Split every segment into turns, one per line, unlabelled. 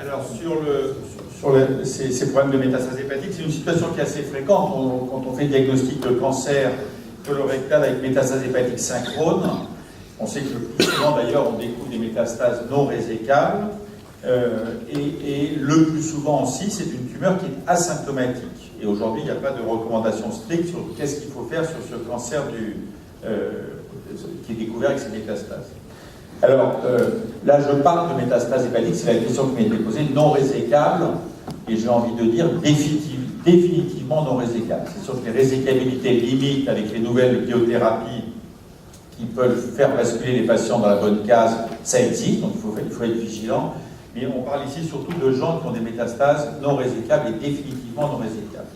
Alors, ces problèmes de métastases hépatiques, c'est une situation qui est assez fréquente quand on fait le diagnostic de cancer colorectal avec métastases hépatiques synchrones. On sait que le plus souvent, d'ailleurs, on découvre des métastases non résécables. Et le plus souvent aussi, c'est une tumeur qui est asymptomatique. Et aujourd'hui, il n'y a pas de recommandation stricte sur qu'est-ce qu'il faut faire sur ce cancer qui est découvert avec ces métastases. Alors, là, je parle de métastases hépatiques, c'est la question qui m'a été posée, non résécable, et j'ai envie de dire définitivement non résécable. C'est sûr que les résécabilités limites avec les nouvelles biothérapies qui peuvent faire basculer les patients dans la bonne case, ça existe, donc il faut être vigilant. Mais on parle ici surtout de gens qui ont des métastases non résécables et définitivement non résécables.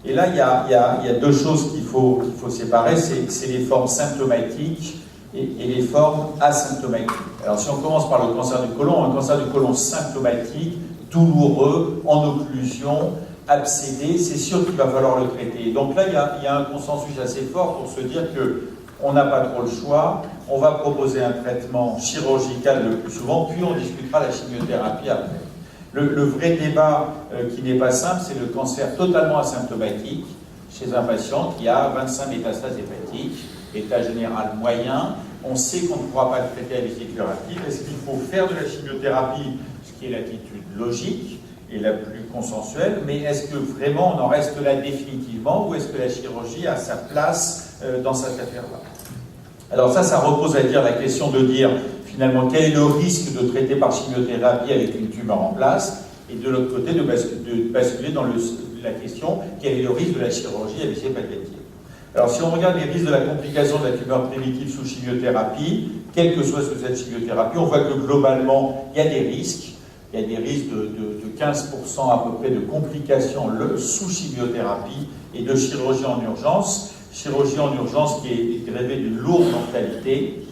Et là, il y a deux choses qu'il faut séparer, c'est les formes symptomatiques et les formes asymptomatiques. Alors si on commence par le cancer du côlon, un cancer du côlon symptomatique, douloureux, en occlusion, abcédé, c'est sûr qu'il va falloir le traiter. Donc là, il y a un consensus assez fort pour se dire qu'on n'a pas trop le choix, on va proposer un traitement chirurgical le plus souvent, puis on discutera la chimiothérapie après. Le vrai débat qui n'est pas simple, c'est le cancer totalement asymptomatique chez un patient qui a 25 métastases hépatiques, état général moyen. On sait qu'on ne pourra pas le traiter avec les curatifs. Est-ce qu'il faut faire de la chimiothérapie, ce qui est l'attitude logique et la plus consensuelle, mais est-ce que vraiment on en reste là définitivement ou est-ce que la chirurgie a sa place dans cette affaire-là? Alors ça repose à dire la question de dire finalement quel est le risque de traiter par chimiothérapie avec une tumeur en place, et de l'autre côté de basculer dans la question quel est le risque de la chirurgie avec ces palliatives. Alors si on regarde les risques de la complication de la tumeur primitive sous chimiothérapie, quelle que soit cette chimiothérapie, on voit que globalement il y a des risques. Il y a des risques de 15% à peu près de complications sous chimiothérapie et de chirurgie en urgence. Chirurgie en urgence qui est grevée d'une lourde mortalité,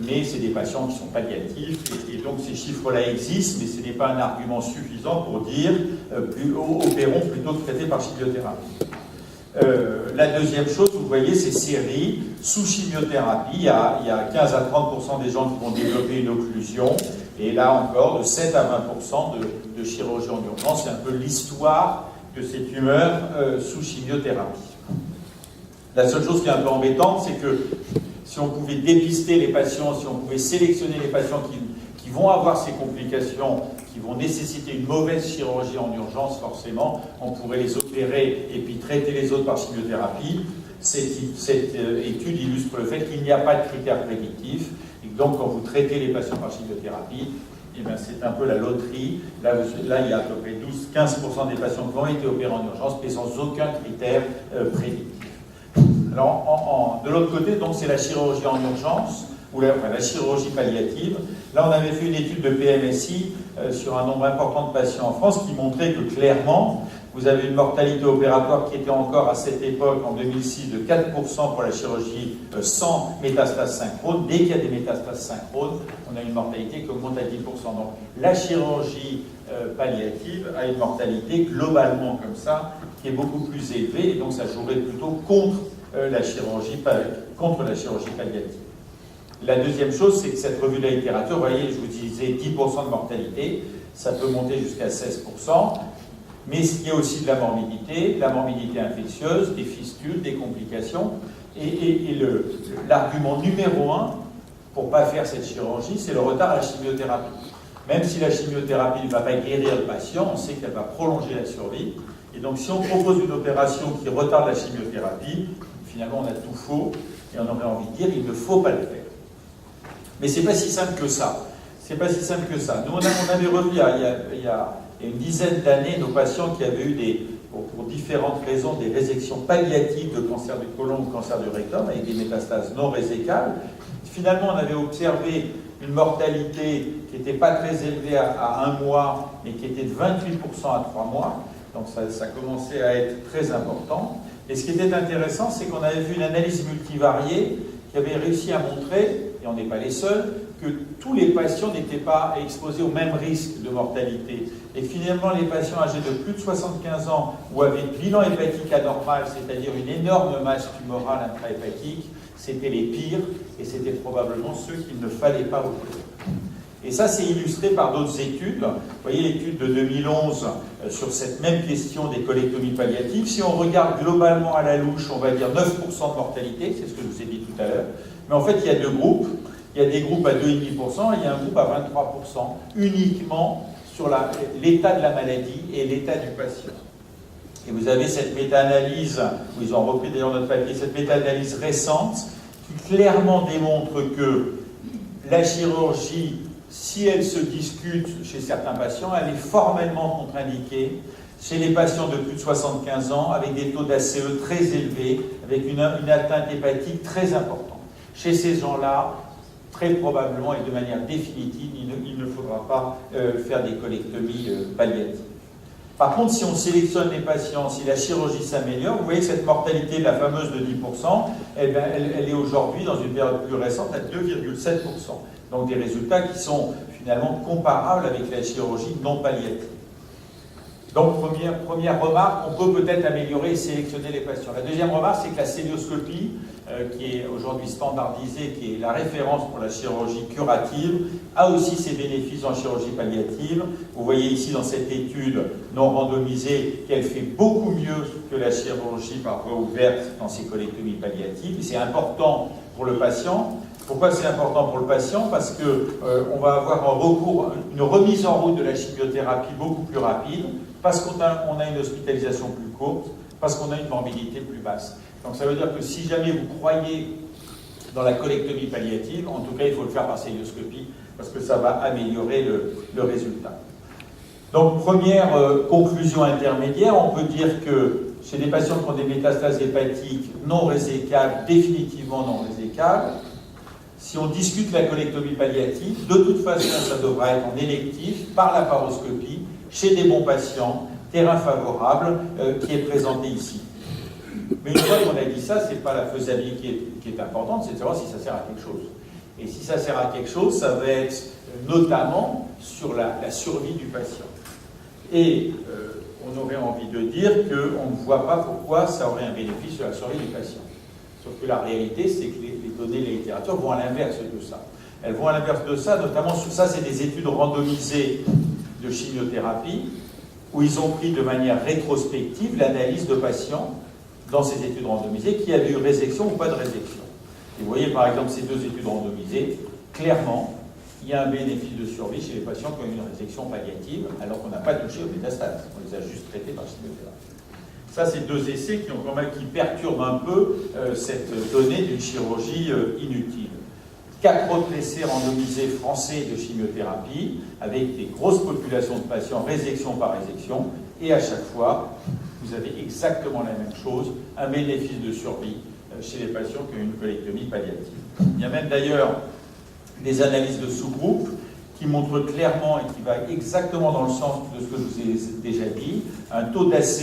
mais c'est des patients qui sont palliatifs, et donc ces chiffres-là existent, mais ce n'est pas un argument suffisant pour dire opérons plutôt que traiter par chimiothérapie. La deuxième chose, vous voyez, ces séries sous chimiothérapie, il y a 15 à 30% des gens qui vont développer une occlusion, et là encore, de 7 à 20% de chirurgie en urgence. C'est un peu l'histoire de ces tumeurs sous chimiothérapie. La seule chose qui est un peu embêtante, c'est que si on pouvait dépister les patients, si on pouvait sélectionner les patients qui vont avoir ces complications, qui vont nécessiter une mauvaise chirurgie en urgence, forcément, on pourrait les opérer et puis traiter les autres par chimiothérapie. Cette étude illustre le fait qu'il n'y a pas de critères prédictifs. Et donc, quand vous traitez les patients par chimiothérapie, eh bien, c'est un peu la loterie. Là, il y a à peu près 12-15% des patients qui vont être opérés en urgence, mais sans aucun critère prédictif. Alors, de l'autre côté, donc, c'est la chirurgie en urgence, ou la chirurgie palliative. Là, on avait fait une étude de PMSI sur un nombre important de patients en France qui montrait que clairement, vous avez une mortalité opératoire qui était encore à cette époque, en 2006, de 4% pour la chirurgie sans métastases synchrones. Dès qu'il y a des métastases synchrones, on a une mortalité qui augmente à 10%. Donc la chirurgie palliative a une mortalité globalement comme ça, qui est beaucoup plus élevée, et donc ça jouerait plutôt contre la chirurgie palliative. La deuxième chose, c'est que cette revue de la littérature, vous voyez, je vous disais 10% de mortalité, ça peut monter jusqu'à 16%. Mais il y a aussi de la morbidité infectieuse, des fistules, des complications. Et l'argument numéro un pour ne pas faire cette chirurgie, c'est le retard à la chimiothérapie. Même si la chimiothérapie ne va pas guérir le patient, on sait qu'elle va prolonger la survie. Et donc si on propose une opération qui retarde la chimiothérapie, finalement on a tout faux, et on aurait envie de dire il ne faut pas le faire. Mais c'est pas si simple que ça. C'est pas si simple que ça. Nous, on avait revu il y a une dizaine d'années nos patients qui avaient eu pour différentes raisons des résections palliatives de cancer du côlon ou cancer du rectum avec des métastases non résécables. Finalement, on avait observé une mortalité qui n'était pas très élevée à 1 mois, mais qui était de 28% à 3 mois. Donc ça commençait à être très important. Et ce qui était intéressant, c'est qu'on avait vu une analyse multivariée qui avait réussi à montrer, et on n'est pas les seuls, que tous les patients n'étaient pas exposés au même risque de mortalité. Et finalement, les patients âgés de plus de 75 ans ou avec bilan hépatique anormal, c'est-à-dire une énorme masse tumorale intrahépatique, c'était les pires, et c'était probablement ceux qu'il ne fallait pas opérer. Et ça, c'est illustré par d'autres études. Vous voyez l'étude de 2011 sur cette même question des colectomies palliatives. Si on regarde globalement à la louche, on va dire 9% de mortalité, c'est ce que je vous ai dit tout à l'heure. Mais en fait, il y a deux groupes. Il y a des groupes à 2,5% et il y a un groupe à 23%, uniquement sur l'état de la maladie et l'état du patient. Et vous avez cette méta-analyse, où ils ont repris d'ailleurs notre papier, cette méta-analyse récente, qui clairement démontre que la chirurgie, si elle se discute chez certains patients, elle est formellement contre-indiquée chez les patients de plus de 75 ans, avec des taux d'ACE très élevés, avec une atteinte hépatique très importante. Chez ces gens-là, très probablement et de manière définitive, il ne faudra pas faire des colectomies palliatives. Par contre, si on sélectionne les patients, si la chirurgie s'améliore, vous voyez que cette mortalité, la fameuse de 10%, elle est aujourd'hui, dans une période plus récente, à 2,7%. Donc des résultats qui sont finalement comparables avec la chirurgie non palliative. Donc première remarque, on peut peut-être améliorer et sélectionner les patients. La deuxième remarque, c'est que la célioscopie, qui est aujourd'hui standardisée, qui est la référence pour la chirurgie curative, a aussi ses bénéfices en chirurgie palliative. Vous voyez ici dans cette étude non randomisée qu'elle fait beaucoup mieux que la chirurgie par voie ouverte dans ces colectomies palliatives. C'est important pour le patient. Pourquoi c'est important pour le patient? Parce qu'on va avoir un recours, une remise en route de la chimiothérapie beaucoup plus rapide, parce qu'on a une hospitalisation plus courte, parce qu'on a une morbidité plus basse. Donc ça veut dire que si jamais vous croyez dans la colectomie palliative, en tout cas il faut le faire par célioscopie, parce que ça va améliorer le résultat. Donc première conclusion intermédiaire, on peut dire que chez des patients qui ont des métastases hépatiques non résécables, définitivement non résécables, si on discute la colectomie palliative, de toute façon, ça devra être en électif, par la paroscopie, chez des bons patients, terrain favorable, qui est présenté ici. Mais une fois qu'on a dit ça, ce n'est pas la faisabilité qui est importante, c'est de savoir si ça sert à quelque chose. Et si ça sert à quelque chose, ça va être notamment sur la survie du patient. Et on aurait envie de dire qu'on ne voit pas pourquoi ça aurait un bénéfice sur la survie du patient. Sauf que la réalité, c'est que les données de la littérature vont à l'inverse de ça. Elles vont à l'inverse de ça, notamment sur ça, c'est des études randomisées de chimiothérapie, où ils ont pris de manière rétrospective l'analyse de patients dans ces études randomisées qui avaient eu résection ou pas de résection. Et vous voyez par exemple ces deux études randomisées, clairement, il y a un bénéfice de survie chez les patients qui ont eu une résection palliative, alors qu'on n'a pas touché aux métastases, on les a juste traités par chimiothérapie. Ça, c'est deux essais qui perturbent un peu cette donnée d'une chirurgie inutile. 4 autres essais randomisés français de chimiothérapie, avec des grosses populations de patients, résection par résection, et à chaque fois, vous avez exactement la même chose, un bénéfice de survie chez les patients qui ont une colectomie palliative. Il y a même d'ailleurs des analyses de sous-groupes qui montrent clairement et qui va exactement dans le sens de ce que je vous ai déjà dit, un taux d'ACE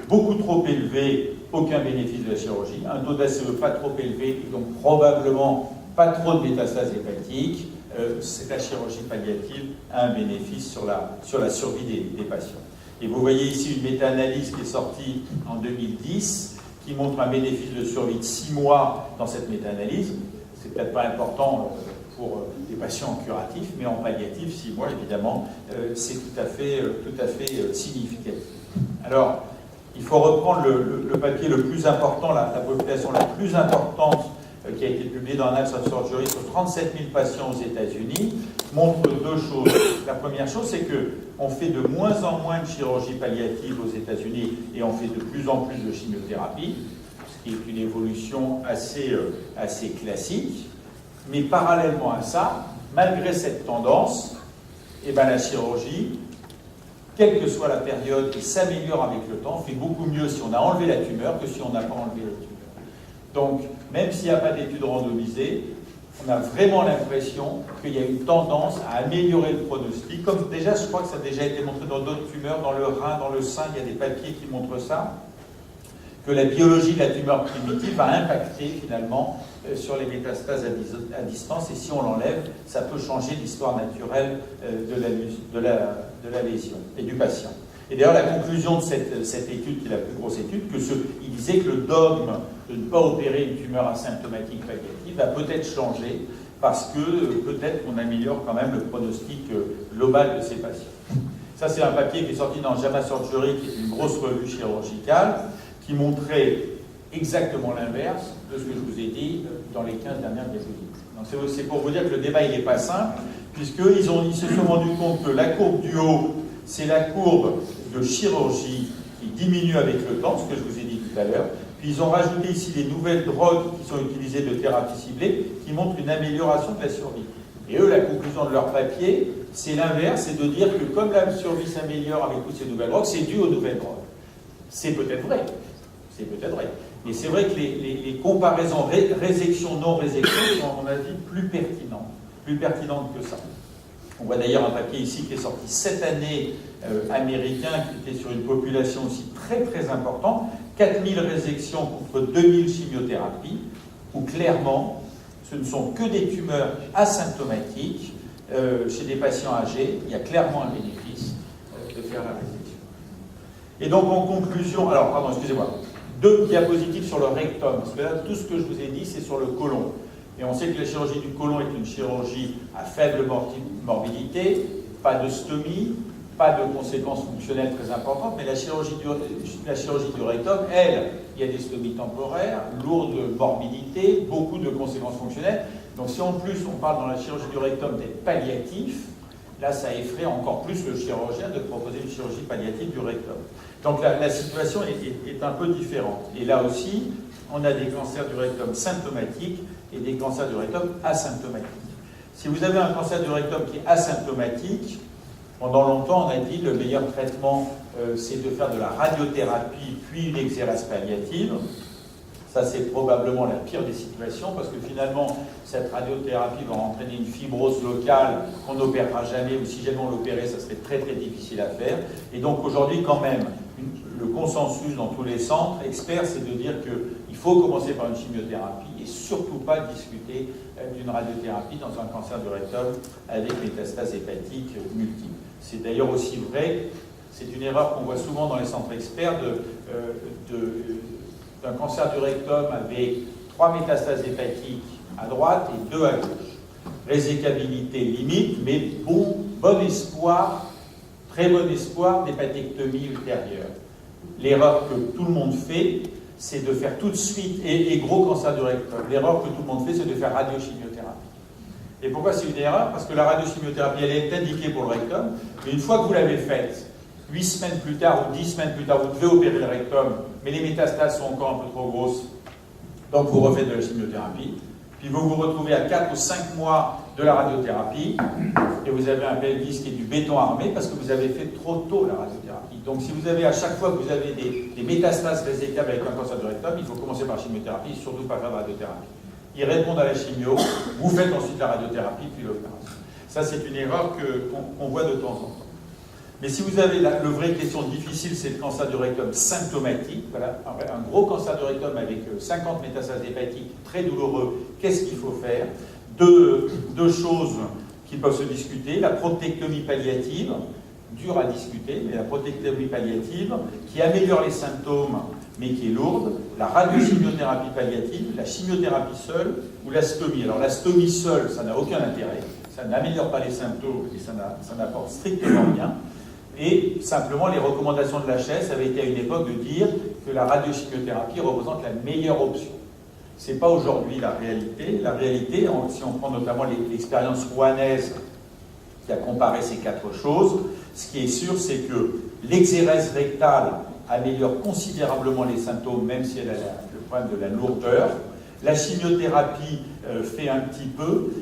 beaucoup trop élevé, aucun bénéfice de la chirurgie, un taux d'ACE pas trop élevé, et donc probablement pas trop de métastases hépatiques, la chirurgie palliative a un bénéfice sur la survie des patients. Et vous voyez ici une méta-analyse qui est sortie en 2010, qui montre un bénéfice de survie de 6 mois dans cette méta-analyse. C'est peut-être pas important pour des patients curatifs, mais en palliatif, 6 mois, évidemment, c'est tout à fait significatif. Alors, il faut reprendre le papier le plus important, la population la plus importante qui a été publiée dans Annals of Surgery sur 37 000 patients aux États-Unis, montre deux choses. La première chose, c'est qu'on fait de moins en moins de chirurgie palliative aux États-Unis et on fait de plus en plus de chimiothérapie, ce qui est une évolution assez classique. Mais parallèlement à ça, malgré cette tendance, la chirurgie, quelle que soit la période, s'améliore avec le temps, fait beaucoup mieux si on a enlevé la tumeur que si on n'a pas enlevé la tumeur. Donc, même s'il n'y a pas d'études randomisées, on a vraiment l'impression qu'il y a une tendance à améliorer le pronostic. Comme déjà, je crois que ça a déjà été montré dans d'autres tumeurs, dans le rein, dans le sein, il y a des papiers qui montrent ça, que la biologie de la tumeur primitive va impacter finalement sur les métastases à distance, et si on l'enlève, ça peut changer l'histoire naturelle de la lésion et du patient. Et d'ailleurs, la conclusion de cette étude, qui est la plus grosse étude, il disait que le dogme de ne pas opérer une tumeur asymptomatique palliative va peut-être changer parce que peut-être qu'on améliore quand même le pronostic global de ces patients. Ça, c'est un papier qui est sorti dans JAMA Surgery, qui est une grosse revue chirurgicale, qui montrait exactement l'inverse de ce que je vous ai dit dans les 15 dernières diapositives. Donc c'est pour vous dire que le débat, il n'est pas simple, puisqu'ils se sont rendus compte que la courbe du haut, c'est la courbe de chirurgie qui diminue avec le temps, ce que je vous ai dit tout à l'heure. Puis ils ont rajouté ici les nouvelles drogues qui sont utilisées de thérapie ciblée, qui montrent une amélioration de la survie. Et eux, la conclusion de leur papier, c'est l'inverse, c'est de dire que comme la survie s'améliore avec toutes ces nouvelles drogues, c'est dû aux nouvelles drogues. C'est peut-être vrai. C'est peut-être vrai. Mais c'est vrai que les comparaisons résection, non-résection sont, à mon avis, plus pertinentes que ça. On voit d'ailleurs un papier ici qui est sorti cette année américain, qui était sur une population aussi très très importante, 4000 résections contre 2000 chimiothérapies, où clairement, ce ne sont que des tumeurs asymptomatiques chez des patients âgés. Il y a clairement un bénéfice de faire la résection. Et donc en conclusion, alors pardon, excusez-moi, 2 diapositives sur le rectum, parce que là tout ce que je vous ai dit c'est sur le côlon. Et on sait que la chirurgie du côlon est une chirurgie à faible morbidité, pas de stomie, pas de conséquences fonctionnelles très importantes, mais la chirurgie du rectum, elle, il y a des stomies temporaires, lourde morbidité, beaucoup de conséquences fonctionnelles. Donc si en plus on parle dans la chirurgie du rectum d'être palliatif, là ça effraie encore plus le chirurgien de proposer une chirurgie palliative du rectum. Donc la situation est un peu différente. Et là aussi, on a des cancers du rectum symptomatiques et des cancers du rectum asymptomatiques. Si vous avez un cancer du rectum qui est asymptomatique, pendant longtemps, on a dit que le meilleur traitement, c'est de faire de la radiothérapie puis une exérèse palliative. Ça, c'est probablement la pire des situations parce que finalement, cette radiothérapie va entraîner une fibrose locale qu'on n'opérera jamais, ou si jamais on l'opérait, ça serait très très difficile à faire. Et donc aujourd'hui, quand même, le consensus dans tous les centres experts, c'est de dire qu'il faut commencer par une chimiothérapie et surtout pas discuter d'une radiothérapie dans un cancer du rectum avec métastases hépatiques multiples. C'est d'ailleurs aussi vrai, c'est une erreur qu'on voit souvent dans les centres experts d'un cancer du rectum avec 3 métastases hépatiques à droite et 2 à gauche. Résécabilité limite, mais bon espoir, très bon espoir d'hépatectomie ultérieure. L'erreur que tout le monde fait, c'est de faire tout de suite, et gros cancer du rectum, l'erreur que tout le monde fait, c'est de faire radiochimiothérapie. Et pourquoi c'est une erreur? Parce que la radiochimiothérapie, elle est indiquée pour le rectum, mais une fois que vous l'avez faite, 8 semaines plus tard ou 10 semaines plus tard, vous devez opérer le rectum, mais les métastases sont encore un peu trop grosses, donc vous refaites de la chimiothérapie, puis vous vous retrouvez à 4 ou 5 mois de la radiothérapie, et vous avez un pelvis qui est du béton armé parce que vous avez fait trop tôt la radiothérapie. Donc si vous avez à chaque fois que vous avez des métastases résécables avec un cancer du rectum, il faut commencer par la chimiothérapie et surtout pas faire de radiothérapie. Ils répondent à la chimio, vous faites ensuite la radiothérapie puis l'opération. Ça c'est une erreur qu'on voit de temps en temps. Mais si vous avez la vraie question difficile, c'est le cancer du rectum symptomatique, voilà, un gros cancer du rectum avec 50 métastases hépatiques, très douloureux, qu'est-ce qu'il faut faire? Deux choses qui peuvent se discuter, la prostatectomie palliative, dure à discuter, mais la prostatectomie palliative, qui améliore les symptômes, mais qui est lourde, la radiochimiothérapie palliative, la chimiothérapie seule, ou la stomie. Alors la stomie seule, ça n'a aucun intérêt, ça n'améliore pas les symptômes, et ça n'apporte strictement rien. Et simplement, les recommandations de l'HS avaient été à une époque de dire que la radiochimiothérapie représente la meilleure option. Ce n'est pas aujourd'hui la réalité. La réalité, si on prend notamment l'expérience rouennaise qui a comparé ces 4 choses, ce qui est sûr, c'est que l'exérèse rectale améliore considérablement les symptômes, même si elle a le problème de la lourdeur. La chimiothérapie fait un petit peu,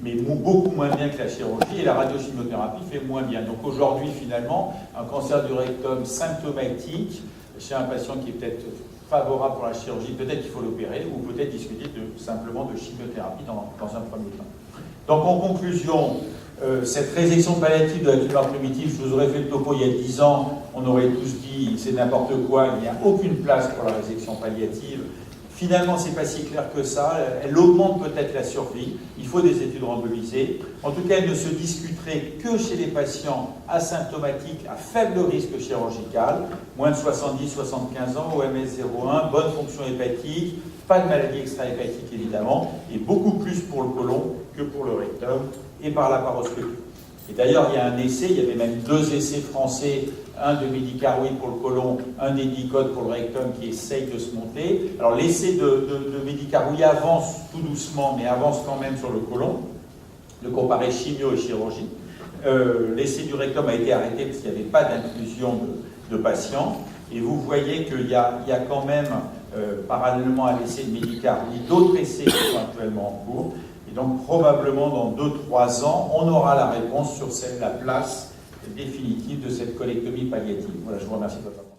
mais beaucoup moins bien que la chirurgie, et la radiochimiothérapie fait moins bien. Donc aujourd'hui, finalement, un cancer du rectum symptomatique, chez un patient qui est peut-être favorable pour la chirurgie, peut-être qu'il faut l'opérer, ou peut-être discuter simplement de chimiothérapie dans un premier temps. Donc en conclusion, cette résection palliative de la tumeur primitive, je vous aurais fait le topo il y a 10 ans, on aurait tous dit c'est n'importe quoi, il n'y a aucune place pour la résection palliative. Finalement, c'est pas si clair que ça. Elle augmente peut-être la survie. Il faut des études randomisées. En tout cas, elle ne se discuterait que chez les patients asymptomatiques à faible risque chirurgical, moins de 70-75 ans, OMS 0,1, bonne fonction hépatique, pas de maladie extra-hépatique évidemment, et beaucoup plus pour le côlon que pour le rectum et par la paroscopie. Et d'ailleurs, il y a un essai, il y avait même 2 essais français, un de Medicaroid pour le côlon, un d'Edicode pour le rectum qui essayent de se monter. Alors l'essai de Medicaroid avance tout doucement, mais avance quand même sur le côlon, de comparer chimio et chirurgie. L'essai du rectum a été arrêté parce qu'il n'y avait pas d'inclusion de patients. Et vous voyez qu'il y a quand même, parallèlement à l'essai de Medicaroid, d'autres essais qui sont actuellement en cours. Et donc, probablement, dans 2-3 ans, on aura la réponse sur la place définitive de cette colectomie palliative. Voilà, je vous remercie de votre attention.